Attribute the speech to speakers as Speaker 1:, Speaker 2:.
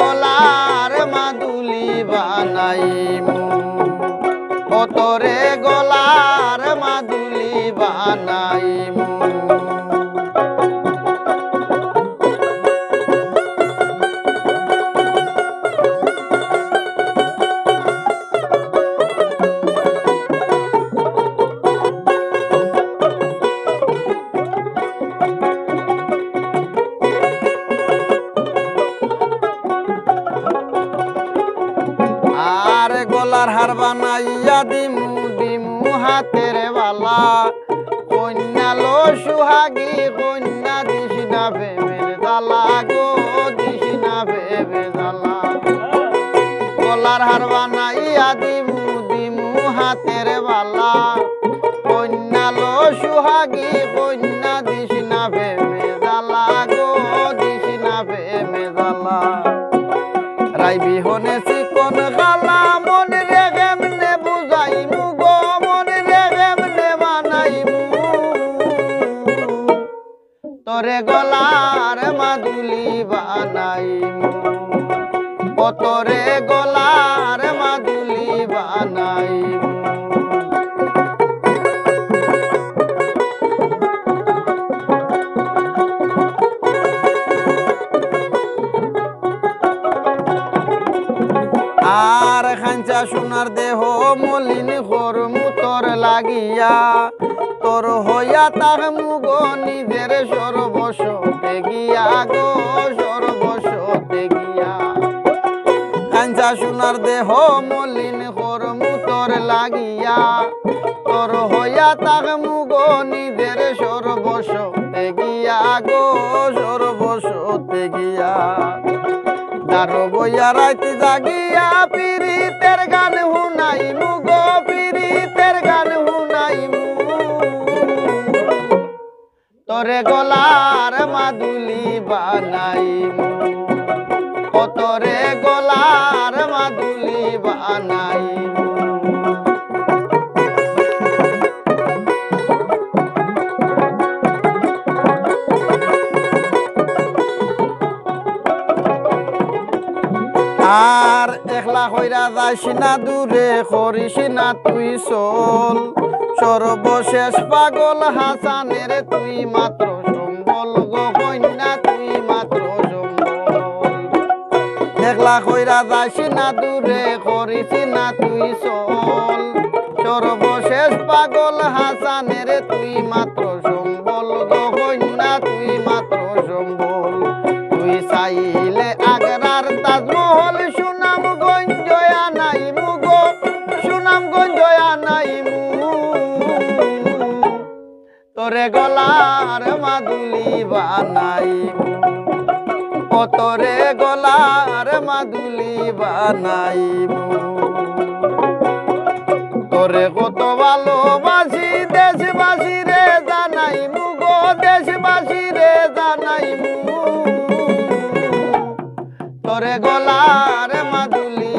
Speaker 1: গলার মাদুলি বানাইমু ও তোরে গলার মাদুলি বানাইমু আর গলার হার বানাইয়া দিমু দিমু হাতের বালা কন্যা লো সুহাগী কন্যা দিস না প্রেমের জ্বালা গো দিস না প্রেমের জ্বালা গলার হার বানাইয়া দিমু দিমু হাতের বালা কন্যা লো সুহাগী কন্যা দিস না প্রেমের জ্বালা গো দিস না প্রেমের জ্বালা রাই বিহনে চিকন গালা মন রে কেমনে বুঝাইমু গো মন রে কেমনে বানাইমু তোরে গলার মাদুলি বানাইমু ও তোরে গলার মাদুলি বানাইমু আর খাঞ্চা সোনার দেহ মলিন করমু তোর লাগিয়া তোর হইয়া তাকমু গো নিজের সর্বস্বতে গিয়া গো সর্বস্বতে গিয়া খাঞ্চা সোনার দেহ মলিন করমু তোর লাগিয়া তোর হইয়া তাকমু গো নিজের সর্বস্বতে গিয়া গো সর্বস্বতে গিয়া দারো বইয়া রাইতে জাগিয়া পীড়িতের গান হুনাইমু গো পীড়িতের গান হুনাইমু তোরে গলার মাদুলি বানাইমু ও তোরে গলার মাদুলি বানাইমু আর একলা কইরা যাইস না দূরে করিস না তুই চল সর্বশেষ পাগল হাসানের তুই মাত্র সম্বল গো কন্যা তুই মাত্র সম্বল একলা কইরা যাইস না দূরে করিস না তুই চল সর্বশেষ পাগল হাসানের তুই মাত্র সম্বল গো কন্যা তুই মাত্র সম্বল তুই চাইলে আগ্রার তাজমহল সুনামগঞ্জ আনাইমু গো সুনামগঞ্জ আনাইমু তোরে গলার মাদুলি বানাইমু ও তোরে গলার মাদুলি বানাইমু তোরে কত ভালোবাসি দেশবাসী রে জানাইমু গো দেশবাসী রে জানাইমু তোরে গলার মাদুলি